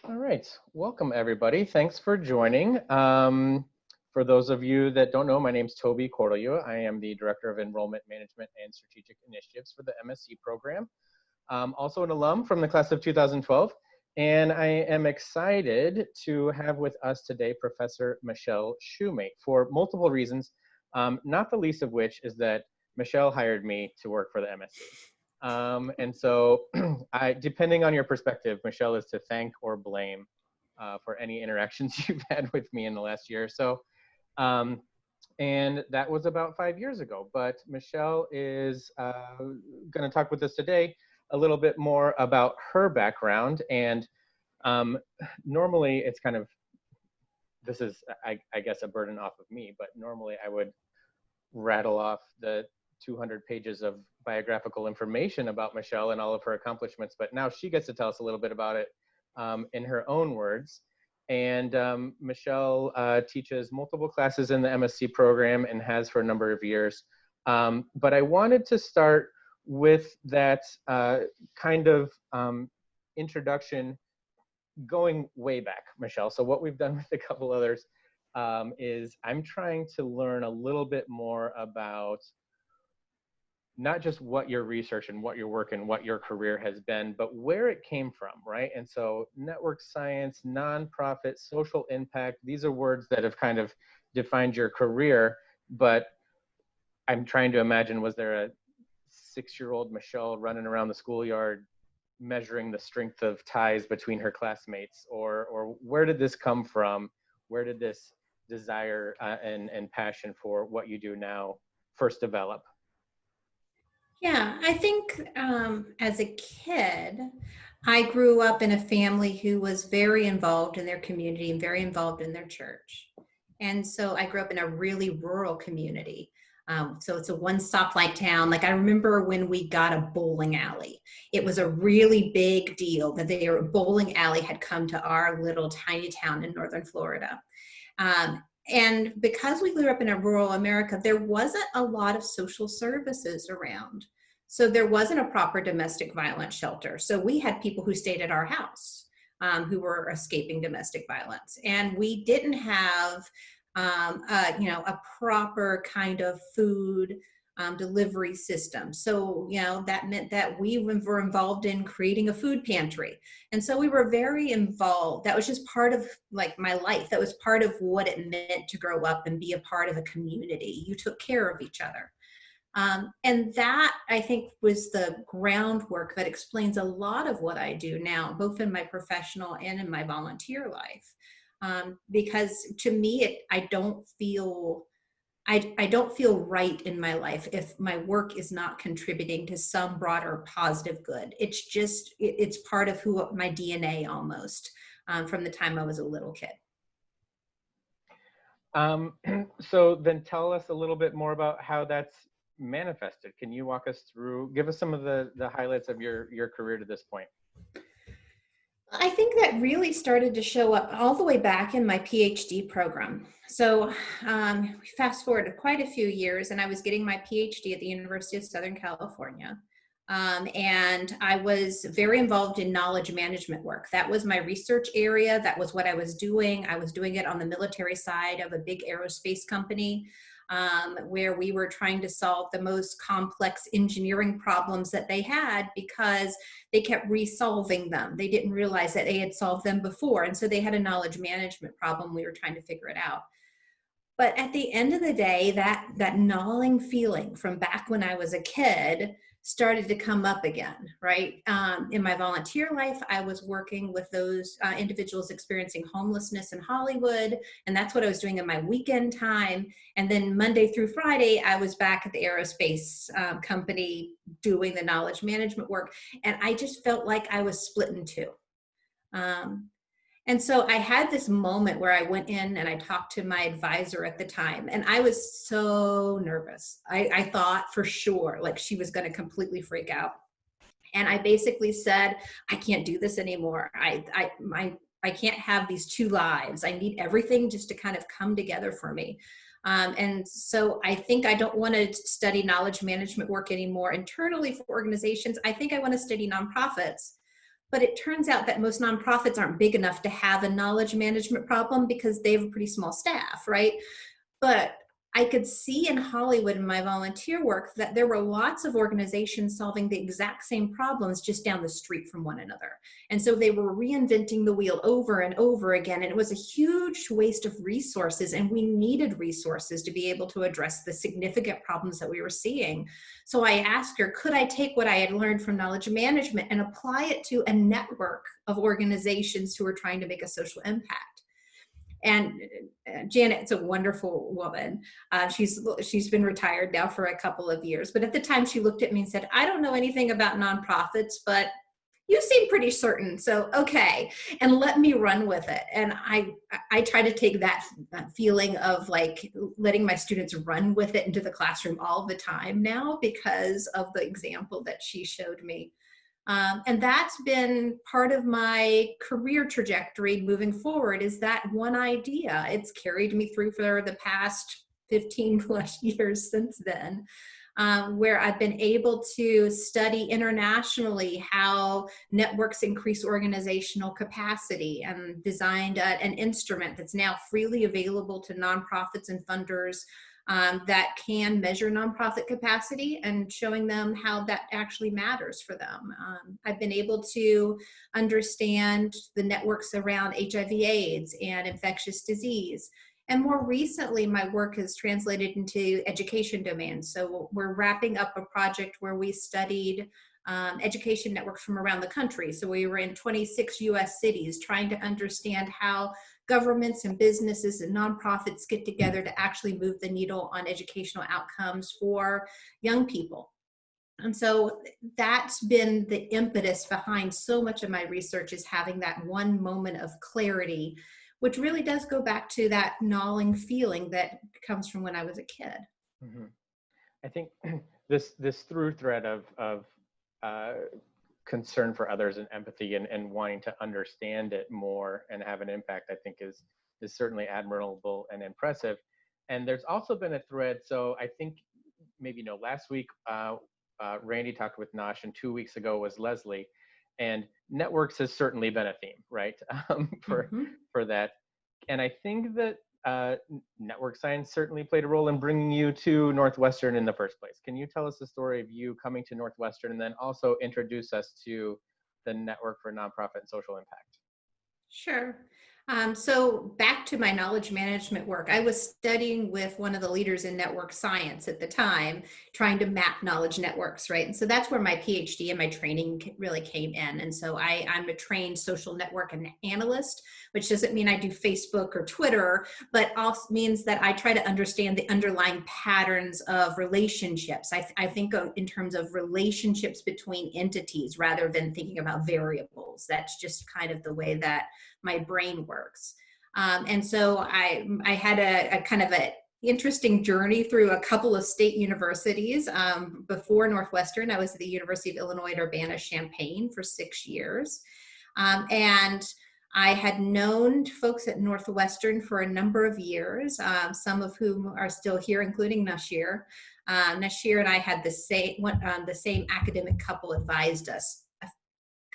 All right, welcome everybody. Thanks for joining. For those of you that don't know, my name's Toby Cordelua. I am the Director of Enrollment Management and Strategic Initiatives for the MSc program. Also an alum from the class of 2012. And I am excited to have with us today Professor Michelle Shumate for multiple reasons, not the least of which is that Michelle hired me to work for the MSc. And so depending on your perspective, Michelle is to thank or blame for any interactions you've had with me in the last year or so. And that was about 5 years ago, but Michelle is gonna talk with us today a little bit more about her background. And normally it's kind of, this is, I guess, a burden off of me, but normally I would rattle off the 200 pages of biographical information about Michelle and all of her accomplishments, but now she gets to tell us a little bit about it in her own words. And Michelle teaches multiple classes in the MSc program and has for a number of years. But I wanted to start with that kind of introduction going way back, Michelle. So what we've done with a couple others is I'm trying to learn a little bit more about not just what your research and what your work and what your career has been, but where it came from, right? And so network science, nonprofit, social impact, these are words that have kind of defined your career, but I'm trying to imagine, was there a 6-year-old Michelle running around the schoolyard measuring the strength of ties between her classmates, or where did this come from? Where did this desire and passion for what you do now first develop? Yeah, I think as a kid, I grew up in a family who was very involved in their community and very involved in their church. And so I grew up in a really rural community. So it's a one stoplight town. Like I remember when we got a bowling alley, it was a really big deal that their bowling alley had come to our little tiny town in northern Florida. And because we grew up in a rural America, there wasn't a lot of social services around. So there wasn't a proper domestic violence shelter. So we had people who stayed at our house who were escaping domestic violence. And we didn't have, a proper kind of food delivery system. So, that meant that we were involved in creating a food pantry. And so we were very involved. That was just part of like my life. That was part of what it meant to grow up and be a part of a community. You took care of each other. And that, I think, was the groundwork that explains a lot of what I do now, both in my professional and in my volunteer life. Because to me, I don't feel right in my life if my work is not contributing to some broader positive good. It's part of my DNA almost from the time I was a little kid. So then tell us a little bit more about how that's manifested. Can you walk us through, give us some of the highlights of your career to this point? I think that really started to show up all the way back in my PhD program. So fast forward quite a few years, and I was getting my PhD at the University of Southern California. And I was very involved in knowledge management work. That was my research area. That was what I was doing. I was doing it on the military side of a big aerospace company. Where we were trying to solve the most complex engineering problems that they had because they kept resolving them. They didn't realize that they had solved them before. And so they had a knowledge management problem. We were trying to figure it out. But at the end of the day, that gnawing feeling from back when I was a kid started to come up again, right? In my volunteer life, I was working with those individuals experiencing homelessness in Hollywood, and that's what I was doing in my weekend time. And then Monday through Friday, I was back at the aerospace company doing the knowledge management work, and I just felt like I was split in two. And so I had this moment where I went in and I talked to my advisor at the time, and I was so nervous. I thought for sure like she was going to completely freak out. And I basically said, I can't do this anymore. I can't have these two lives. I need everything just to kind of come together for me. And so I think I don't want to study knowledge management work anymore internally for organizations. I think I want to study nonprofits. But it turns out that most nonprofits aren't big enough to have a knowledge management problem because they have a pretty small staff, right? But I could see in Hollywood in my volunteer work that there were lots of organizations solving the exact same problems just down the street from one another. And so they were reinventing the wheel over and over again. And it was a huge waste of resources. And we needed resources to be able to address the significant problems that we were seeing. So I asked her, could I take what I had learned from knowledge management and apply it to a network of organizations who were trying to make a social impact? And Janet's a wonderful woman. She's been retired now for a couple of years, but at the time she looked at me and said, I don't know anything about nonprofits, but you seem pretty certain, so okay, and let me run with it. And I try to take that feeling of like letting my students run with it into the classroom all the time now because of the example that she showed me. And that's been part of my career trajectory moving forward, is that one idea. It's carried me through for the past 15 plus years since then, where I've been able to study internationally how networks increase organizational capacity, and designed an instrument that's now freely available to nonprofits and funders that can measure nonprofit capacity, and showing them how that actually matters for them. I've been able to understand the networks around HIV/AIDS and infectious disease. And more recently, my work has translated into education domains. So we're wrapping up a project where we studied education networks from around the country. So we were in 26 US cities trying to understand how governments and businesses and nonprofits get together to actually move the needle on educational outcomes for young people. And so that's been the impetus behind so much of my research, is having that one moment of clarity, which really does go back to that gnawing feeling that comes from when I was a kid. Mm-hmm. I think this through thread of concern for others and empathy and wanting to understand it more and have an impact, I think is certainly admirable and impressive. And there's also been a thread. So I think maybe last week Randy talked with Nosh, and 2 weeks ago was Leslie. And networks has certainly been a theme, right? For that. And I think that network science certainly played a role in bringing you to Northwestern in the first place. Can you tell us the story of you coming to Northwestern, and then also introduce us to the Network for Nonprofit and Social Impact? Sure. So back to my knowledge management work, I was studying with one of the leaders in network science at the time, trying to map knowledge networks, right? And so that's where my PhD and my training really came in. And so I'm a trained social network analyst, which doesn't mean I do Facebook or Twitter, but also means that I try to understand the underlying patterns of relationships. I think in terms of relationships between entities rather than thinking about variables. That's just kind of the way that my brain works. And so I had a kind of an interesting journey through a couple of state universities. Before Northwestern, I was at the University of Illinois at Urbana-Champaign for 6 years. And I had known folks at Northwestern for a number of years, some of whom are still here, including Nashir. Nashir and I had the same academic couple advised us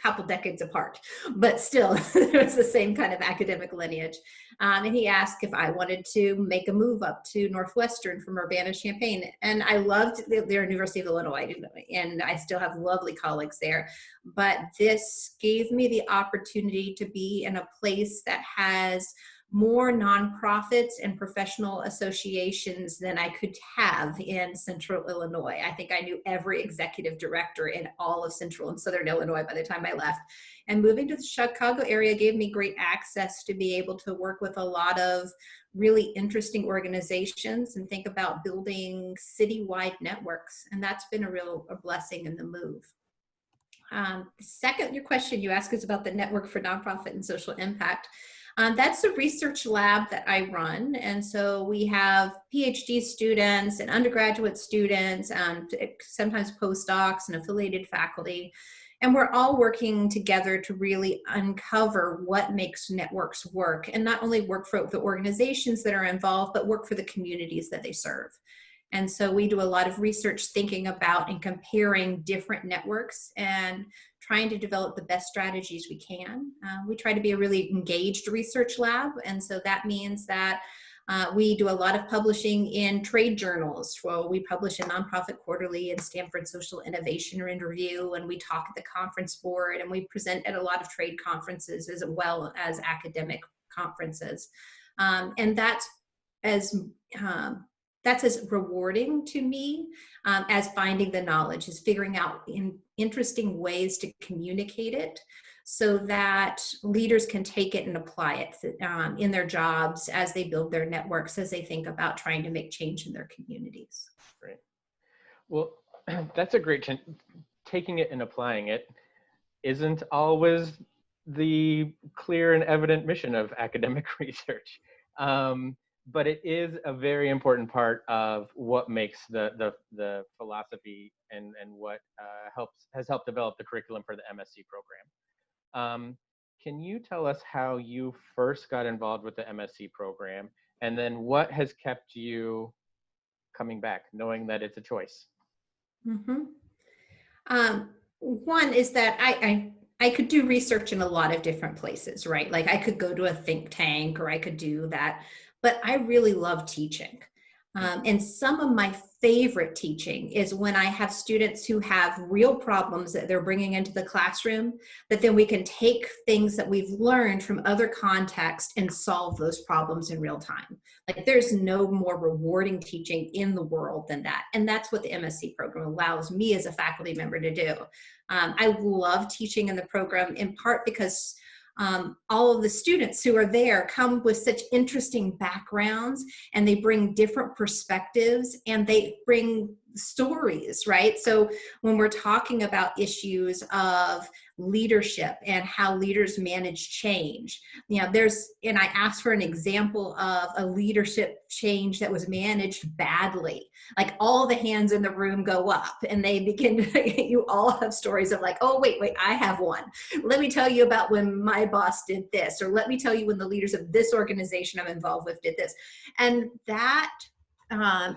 couple decades apart, but still it was the same kind of academic lineage. And he asked if I wanted to make a move up to Northwestern from Urbana-Champaign. And I loved the University of Illinois, and I still have lovely colleagues there. But this gave me the opportunity to be in a place that has more nonprofits and professional associations than I could have in Central Illinois. I think I knew every executive director in all of Central and Southern Illinois by the time I left. And moving to the Chicago area gave me great access to be able to work with a lot of really interesting organizations and think about building citywide networks. And that's been a real blessing in the move. Second, your question you ask is about the Network for Nonprofit and Social Impact. That's a research lab that I run. And so we have PhD students and undergraduate students, sometimes postdocs and affiliated faculty. And we're all working together to really uncover what makes networks work, and not only work for the organizations that are involved, but work for the communities that they serve. And so we do a lot of research thinking about and comparing different networks and trying to develop the best strategies we can. We try to be a really engaged research lab, and so that means that we do a lot of publishing in trade journals. Well, we publish in Nonprofit Quarterly and Stanford Social Innovation Review, and we talk at the conference board, and we present at a lot of trade conferences as well as academic conferences. And that's as rewarding to me as finding the knowledge, is figuring out interesting ways to communicate it so that leaders can take it and apply it in their jobs as they build their networks, as they think about trying to make change in their communities. Great. Well, that's a great taking it and applying it isn't always the clear and evident mission of academic research. But it is a very important part of what makes the philosophy and what has helped develop the curriculum for the MSc program. Can you tell us how you first got involved with the MSc program, and then what has kept you coming back, knowing that it's a choice? Mm-hmm. One is that I could do research in a lot of different places, right? Like I could go to a think tank, or I could do that, but I really love teaching. And some of my favorite teaching is when I have students who have real problems that they're bringing into the classroom, that then we can take things that we've learned from other contexts and solve those problems in real time. Like there's no more rewarding teaching in the world than that. And that's what the MSc program allows me as a faculty member to do. I love teaching in the program, in part because all of the students who are there come with such interesting backgrounds, and they bring different perspectives, and they bring stories, right? So when we're talking about issues of leadership and how leaders manage change, and I asked for an example of a leadership change that was managed badly. Like all the hands in the room go up, and they begin to, you all have stories of like, oh, wait, I have one. Let me tell you about when my boss did this, or let me tell you when the leaders of this organization I'm involved with did this. And that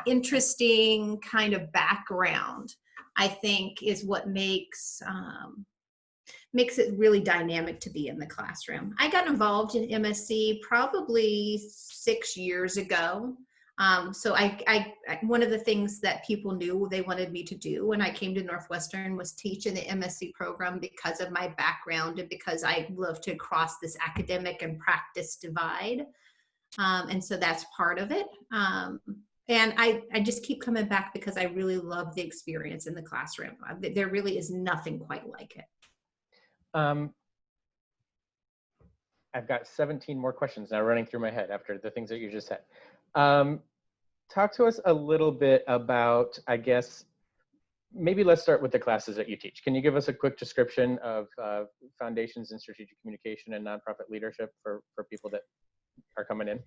interesting kind of background, I think, is what makes it really dynamic to be in the classroom. I got involved in MSc probably 6 years ago. So I one of the things that people knew they wanted me to do when I came to Northwestern was teach in the MSc program because of my background and because I love to cross this academic and practice divide. And so that's part of it. And I just keep coming back because I really love the experience in the classroom. There really is nothing quite like it. I've got 17 more questions now running through my head after the things that you just said. Talk to us a little bit about, I guess, maybe let's start with the classes that you teach. Can you give us a quick description of foundations in strategic communication and nonprofit leadership for people that are coming in?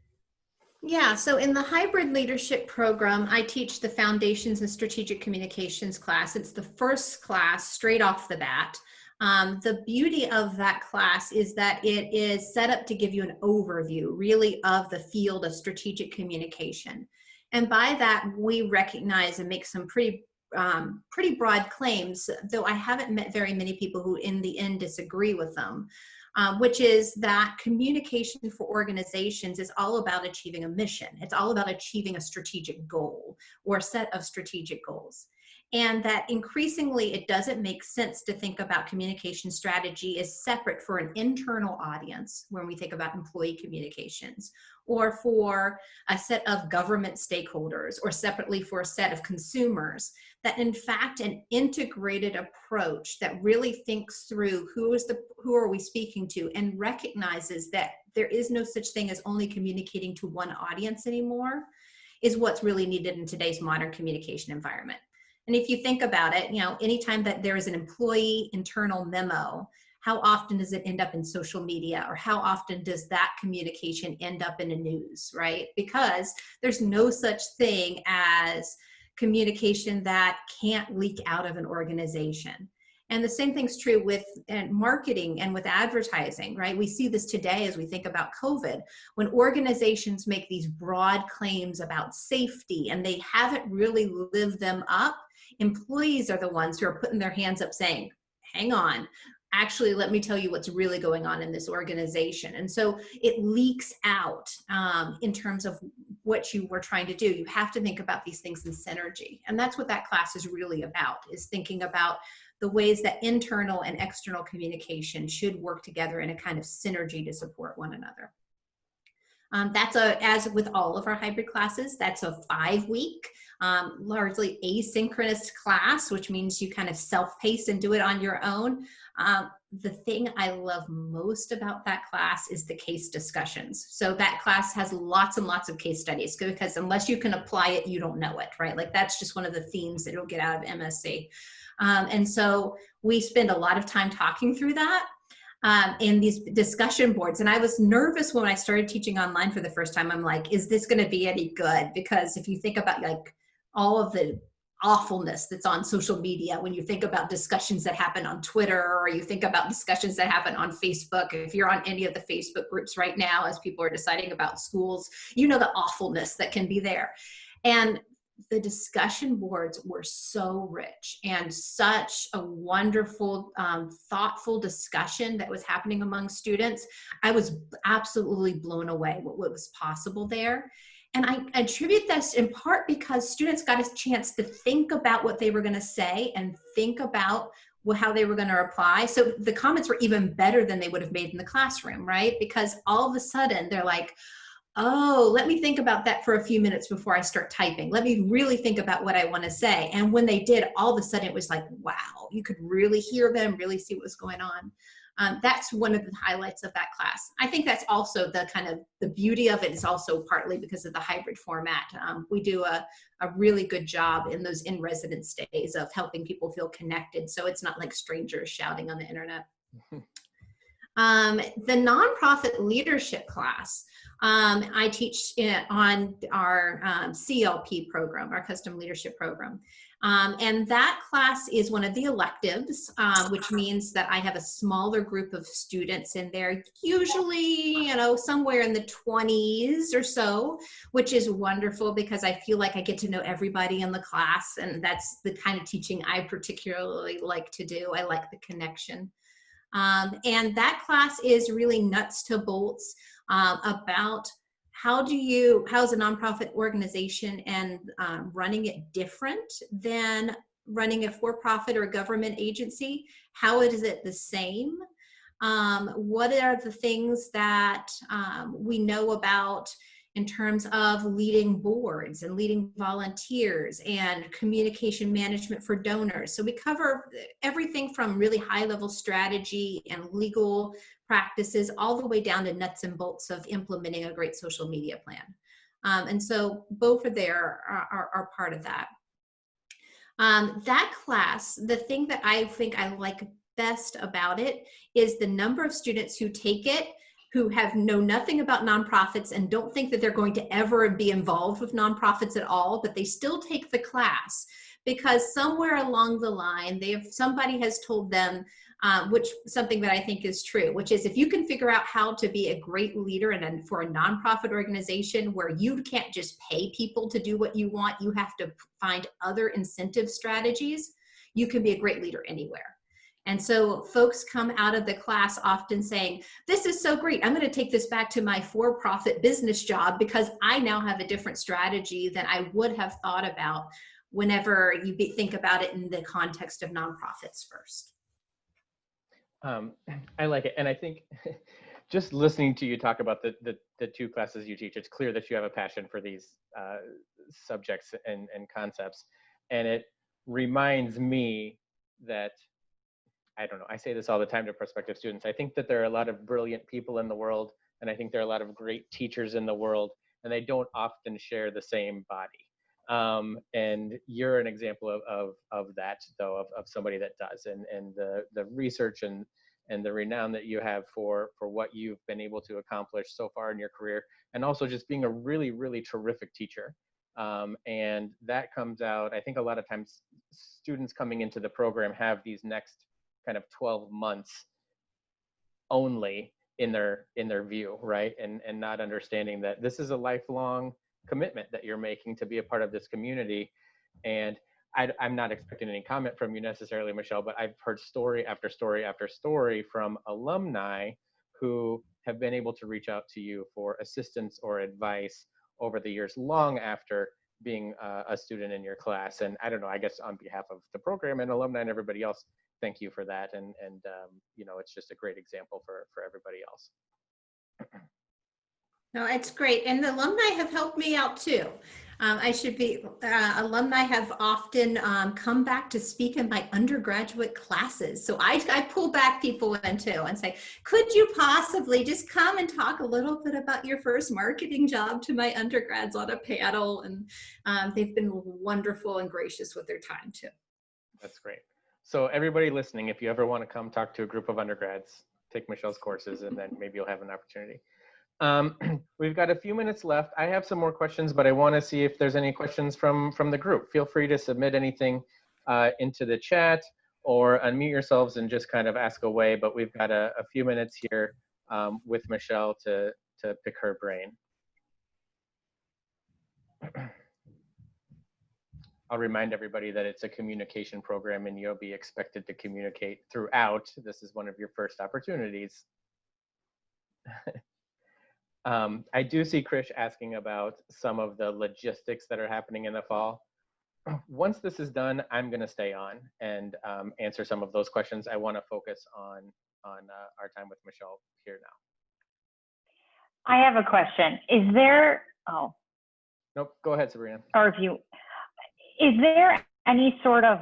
Yeah, so in the hybrid leadership program, I teach the Foundations in Strategic Communications class. It's the first class straight off the bat. The beauty of that class is that it is set up to give you an overview, really, of the field of strategic communication. And by that, we recognize and make some pretty broad claims, though I haven't met very many people who in the end disagree with them. Which is that communication for organizations is all about achieving a mission. It's all about achieving a strategic goal or a set of strategic goals. And that increasingly it doesn't make sense to think about communication strategy as separate for an internal audience when we think about employee communications, or for a set of government stakeholders, or separately for a set of consumers. That in fact an integrated approach that really thinks through who are we speaking to, and recognizes that there is no such thing as only communicating to one audience anymore, is what's really needed in today's modern communication environment. And if you think about it, anytime that there is an employee internal memo, how often does it end up in social media, or how often does that communication end up in the news, right? Because there's no such thing as communication that can't leak out of an organization. And the same thing's true with marketing and with advertising, right? We see this today as we think about COVID, when organizations make these broad claims about safety and they haven't really lived them up. Employees are the ones who are putting their hands up saying, hang on, actually, let me tell you what's really going on in this organization. And so it leaks out in terms of what you were trying to do. You have to think about these things in synergy. And that's what that class is really about, is thinking about the ways that internal and external communication should work together in a kind of synergy to support one another. As with all of our hybrid classes, that's a 5-week, largely asynchronous class, which means you kind of self-pace and do it on your own. The thing I love most about that class is the case discussions. So that class has lots and lots of case studies, because unless you can apply it, you don't know it, right? Like that's just one of the themes that you'll get out of MSC. And so we spend a lot of time talking through that. In these discussion boards. And I was nervous when I started teaching online for the first time. I'm like, is this going to be any good? Because if you think about like all of the awfulness that's on social media, when you think about discussions that happen on Twitter, or you think about discussions that happen on Facebook, if you're on any of the Facebook groups right now, as people are deciding about schools, you know the awfulness that can be there. And the discussion boards were so rich and such a wonderful, thoughtful discussion that was happening among students. I was absolutely blown away what was possible there. And I attribute this in part because students got a chance to think about what they were going to say and think about how they were going to reply. So the comments were even better than they would have made in the classroom, right? Because all of a sudden they're like, oh, let me think about that for a few minutes before I start typing. Let me really think about what I want to say. And when they did, all of a sudden it was like, wow, you could really hear them, really see what was going on. That's one of the highlights of that class. I think that's also the kind of the beauty of it, is also partly because of the hybrid format. We do a really good job in those in-residence days of helping people feel connected. So it's not like strangers shouting on the internet. The nonprofit leadership class, I teach on our CLP program, our custom leadership program. And that class is one of the electives, which means that I have a smaller group of students in there, usually, somewhere in the 20s or so, which is wonderful because I feel like I get to know everybody in the class. And that's the kind of teaching I particularly like to do. I like the connection. And that class is really nuts to bolts about how's a nonprofit organization and running it different than running a for-profit or a government agency? How is it the same? What are the things that we know about in terms of leading boards and leading volunteers and communication management for donors? So we cover everything from really high-level strategy and legal practices all the way down to nuts and bolts of implementing a great social media plan. And so both are there are part of that. That class, the thing that I think I like best about it is the number of students who take it who know nothing about nonprofits and don't think that they're going to ever be involved with nonprofits at all, but they still take the class because somewhere along the line, somebody has told them, something that I think is true, which is if you can figure out how to be a great leader for a nonprofit organization where you can't just pay people to do what you want, you have to find other incentive strategies, you can be a great leader anywhere. And so folks come out of the class often saying, this is so great. I'm going to take this back to my for-profit business job because I now have a different strategy than I would have thought about whenever you think about it in the context of nonprofits first. I like it. And I think just listening to you talk about the two classes you teach, it's clear that you have a passion for these subjects and concepts. And it reminds me that, I don't know, I say this all the time to prospective students. I think that there are a lot of brilliant people in the world, and I think there are a lot of great teachers in the world, and they don't often share the same body. And you're an example of that, though, of somebody that does, and the research and the renown that you have for what you've been able to accomplish so far in your career, and also just being a really, really terrific teacher. And that comes out, I think a lot of times students coming into the program have these next kind of 12 months only in their view, right? And not understanding that this is a lifelong commitment that you're making to be a part of this community. And I'm not expecting any comment from you necessarily, Michelle, but I've heard story after story after story from alumni who have been able to reach out to you for assistance or advice over the years, long after being a student in your class. And I don't know, I guess on behalf of the program and alumni and everybody else, thank you for that. And you know, it's just a great example for everybody else. No, it's great. And the alumni have helped me out too. Alumni have often come back to speak in my undergraduate classes. So I pull back people in too and say, could you possibly just come and talk a little bit about your first marketing job to my undergrads on a panel? And they've been wonderful and gracious with their time too. That's great. So everybody listening, if you ever want to come talk to a group of undergrads, take Michelle's courses, and then maybe you'll have an opportunity. We've got a few minutes left. I have some more questions, but I want to see if there's any questions from the group. Feel free to submit anything into the chat or unmute yourselves and just kind of ask away. But we've got a few minutes here with Michelle to pick her brain. I'll remind everybody that it's a communication program and you'll be expected to communicate throughout. This is one of your first opportunities. I do see Krish asking about some of the logistics that are happening in the fall. Once this is done, I'm going to stay on and answer some of those questions. I want to focus on our time with Michelle here now. I have a question. Is there, Nope, go ahead, Sabrina. or is there any sort of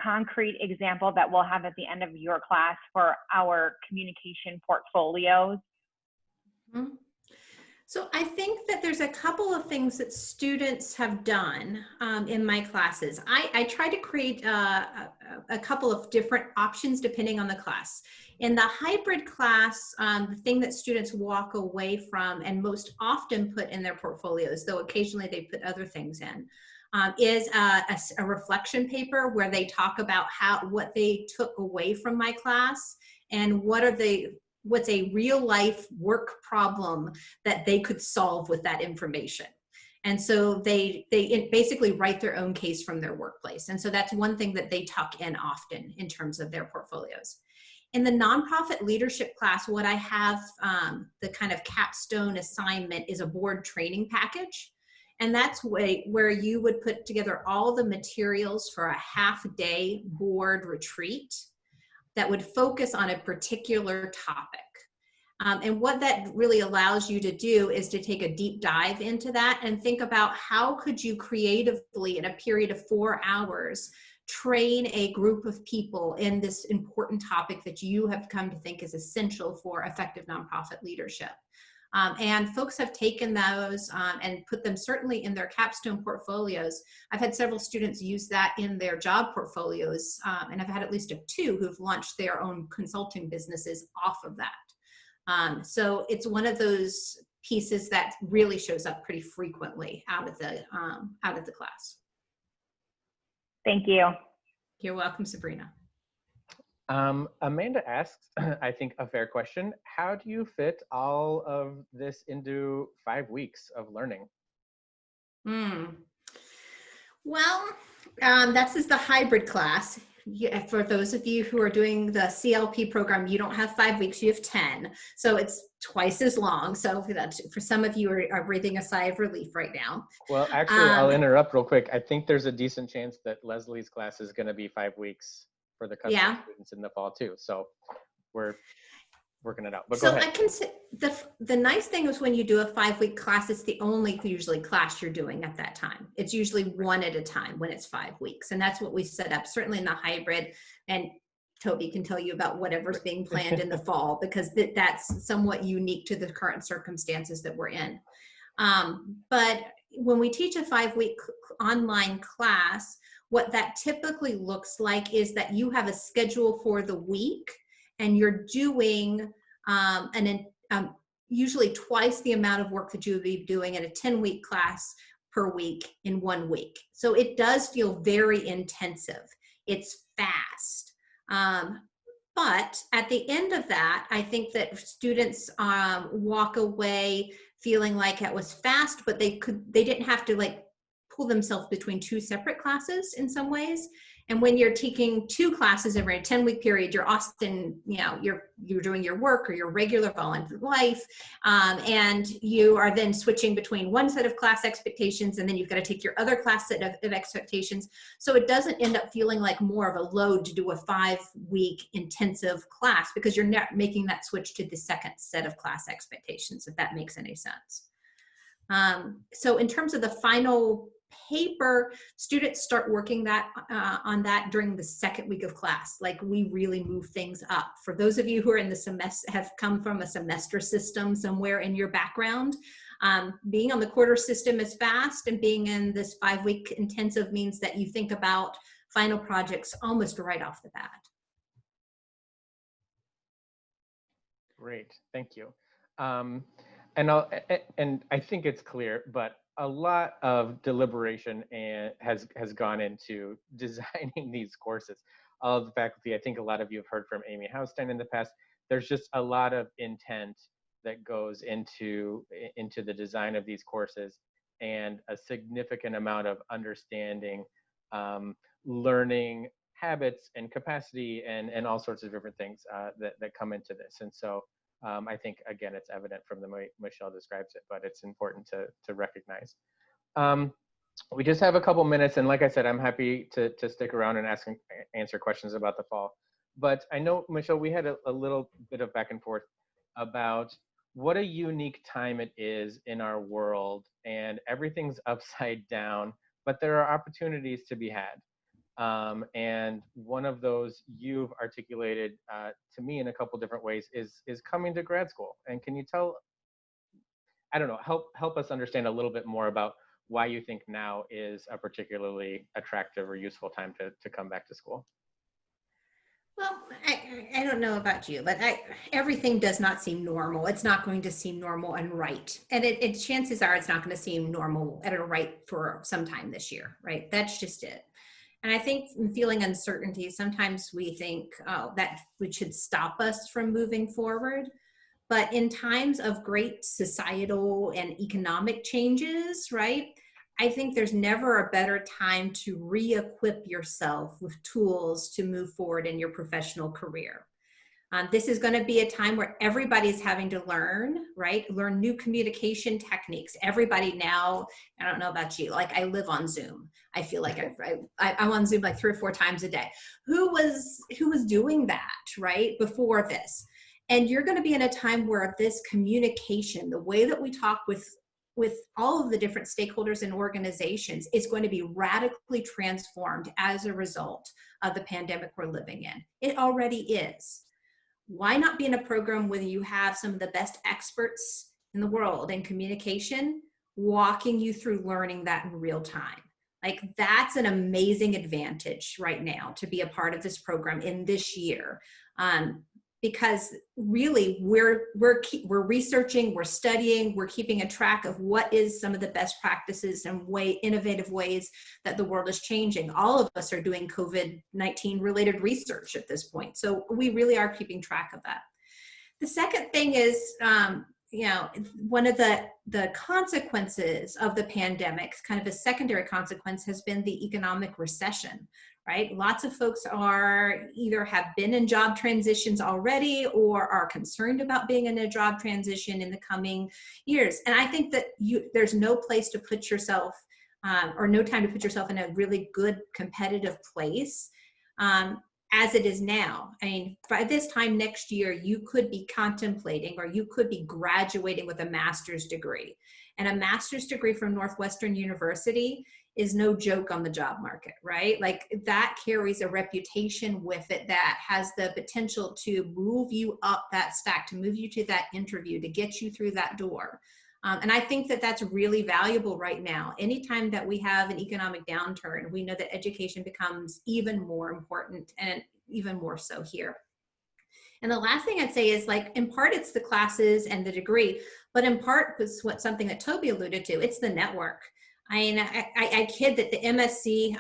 concrete example that we'll have at the end of your class for our communication portfolios? Mm-hmm. So I think that there's a couple of things that students have done in my classes. I try to create a couple of different options depending on the class. In the hybrid class, the thing that students walk away from and most often put in their portfolios, though occasionally they put other things in, is a reflection paper where they talk about what they took away from my class and what's a real life work problem that they could solve with that information. And so they basically write their own case from their workplace. And so that's one thing that they tuck in often in terms of their portfolios. In the nonprofit leadership class, what I have, the kind of capstone assignment is a board training package. And that's where you would put together all the materials for a half-day board retreat that would focus on a particular topic. And what that really allows you to do is to take a deep dive into that and think about how could you creatively, in a period of 4 hours, train a group of people in this important topic that you have come to think is essential for effective nonprofit leadership. And folks have taken those and put them certainly in their capstone portfolios. I've had several students use that in their job portfolios, and I've had at least 2 who've launched their own consulting businesses off of that. So it's one of those pieces that really shows up pretty frequently out of the class. Thank you. You're welcome, Sabrina. Amanda asks, I think a fair question. How do you fit all of this into 5 weeks of learning? Well, that is the hybrid class. For those of you who are doing the CLP program, you don't have 5 weeks, you have 10. So it's twice as long. So for some of you are breathing a sigh of relief right now. Well, actually, I'll interrupt real quick. I think there's a decent chance that Leslie's class is going to be 5 weeks for the custom students in the fall too. So we're working it out. But go ahead. I can say the nice thing is when you do a 5-week class, it's the only usually class you're doing at that time. It's usually one at a time when it's 5 weeks. And that's what we set up, certainly in the hybrid. And Toby can tell you about whatever's being planned in the fall, because that's somewhat unique to the current circumstances that we're in. But when we teach a 5-week online class, what that typically looks like is that you have a schedule for the week and you're doing usually twice the amount of work that you would be doing in a 10-week class per week in 1 week. So it does feel very intensive. It's fast. But at the end of that, I think that students walk away feeling like it was fast, but they didn't have to pull themselves between two separate classes in some ways. And when you're taking two classes over a 10-week period, you're often, you're doing your work or your regular volunteer life, and you are then switching between one set of class expectations, and then you've got to take your other class set of expectations. So it doesn't end up feeling like more of a load to do a 5-week intensive class, because you're not making that switch to the second set of class expectations, if that makes any sense. So in terms of the final paper, students start working on that during the second week of class. Like, we really move things up. For those of you who are in the semester, have come from a semester system somewhere in your background, being on the quarter system is fast, and being in this 5-week intensive means that you think about final projects almost right off the bat. Great, thank you. And I think it's clear, but a lot of deliberation has gone into designing these courses. All of the faculty, I think a lot of you have heard from Amy Haustein in the past. There's just a lot of intent that goes into the design of these courses, and a significant amount of understanding, learning habits and capacity, and all sorts of different things that come into this. And so I think, again, it's evident from the way Michelle describes it, but it's important to recognize. We just have a couple minutes, and like I said, I'm happy to stick around and answer questions about the fall. But I know, Michelle, we had a little bit of back and forth about what a unique time it is in our world, and everything's upside down, but there are opportunities to be had. And one of those you've articulated to me in a couple different ways is coming to grad school. And can you tell, I don't know, help us understand a little bit more about why you think now is a particularly attractive or useful time to come back to school? Well, I don't know about you, but everything does not seem normal. It's not going to seem normal and right. And chances are it's not going to seem normal and right for some time this year, right? That's just it. And I think in feeling uncertainty, sometimes we think, oh, that which should stop us from moving forward. But in times of great societal and economic changes, right, I think there's never a better time to re-equip yourself with tools to move forward in your professional career. This is going to be a time where everybody's having to learn, right? Learn new communication techniques. Everybody now, I don't know about you, like, I live on Zoom. I feel like I'm on Zoom like 3 or 4 times a day. Who was doing that, right, before this? And you're going to be in a time where this communication, the way that we talk with all of the different stakeholders and organizations, is going to be radically transformed as a result of the pandemic we're living in. It already is. Why not be in a program where you have some of the best experts in the world in communication walking you through learning that in real time? Like, that's an amazing advantage right now to be a part of this program in this year. Because really we're researching, we're studying, we're keeping a track of what is some of the best practices and innovative ways that the world is changing. All of us are doing COVID-19 related research at this point. So we really are keeping track of that. The second thing is, one of the consequences of the pandemic, kind of a secondary consequence, has been the economic recession. Right? Lots of folks either have been in job transitions already, or are concerned about being in a job transition in the coming years. And I think that there's no place to put yourself, or no time to put yourself in a really good competitive place as it is now. I mean, by this time next year, you could be contemplating, or you could be graduating with a master's degree. And a master's degree from Northwestern University is no joke on the job market, right? Like, that carries a reputation with it that has the potential to move you up that stack, to move you to that interview, to get you through that door. And I think that that's really valuable right now. Anytime that we have an economic downturn, we know that education becomes even more important, and even more so here. And the last thing I'd say is, like, in part it's the classes and the degree, but in part was something that Toby alluded to, it's the network. I kid that the MSC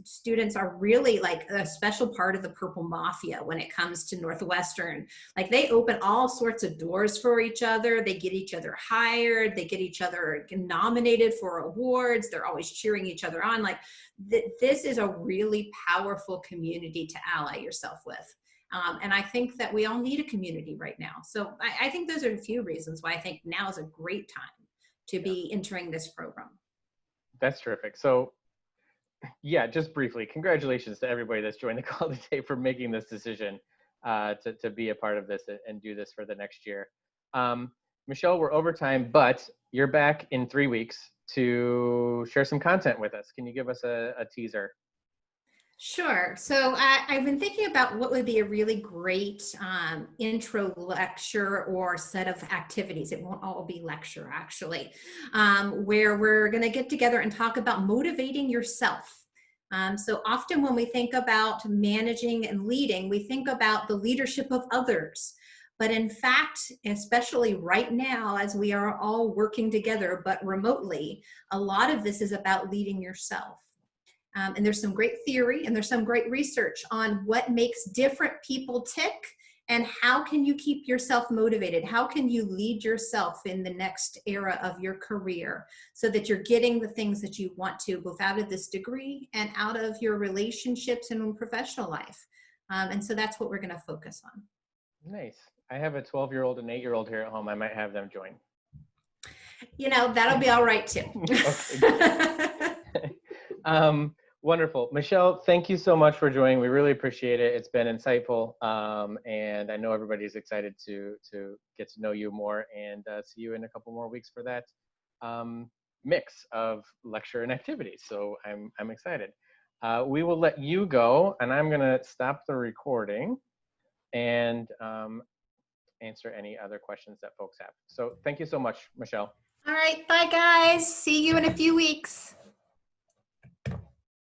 students are really like a special part of the Purple Mafia when it comes to Northwestern. Like they open all sorts of doors for each other. They get each other hired. They get each other nominated for awards. They're always cheering each other on. Like this is a really powerful community to ally yourself with. And I think that we all need a community right now. So I think those are a few reasons why I think now is a great time to be entering this program. That's terrific. So yeah, just briefly, congratulations to everybody that's joined the call today for making this decision to be a part of this and do this for the next year. Michelle, we're over time, but you're back in 3 weeks to share some content with us. Can you give us a teaser? Sure. So I've been thinking about what would be a really great intro lecture or set of activities. It won't all be lecture, actually, where we're going to get together and talk about motivating yourself. So often when we think about managing and leading, we think about the leadership of others. But in fact, especially right now, as we are all working together, but remotely, a lot of this is about leading yourself. And there's some great theory and there's some great research on what makes different people tick and how can you keep yourself motivated? How can you lead yourself in the next era of your career so that you're getting the things that you want to, both out of this degree and out of your relationships and professional life. And so that's what we're going to focus on. Nice. I have a 12-year-old and 8-year-old here at home. I might have them join. You know, that'll be all right too. Wonderful. Michelle, thank you so much for joining. We really appreciate it. It's been insightful. And I know everybody's excited to get to know you more and see you in a couple more weeks for that mix of lecture and activities. So I'm excited. We will let you go, and I'm going to stop the recording and answer any other questions that folks have. So thank you so much, Michelle. All right. Bye, guys. See you in a few weeks.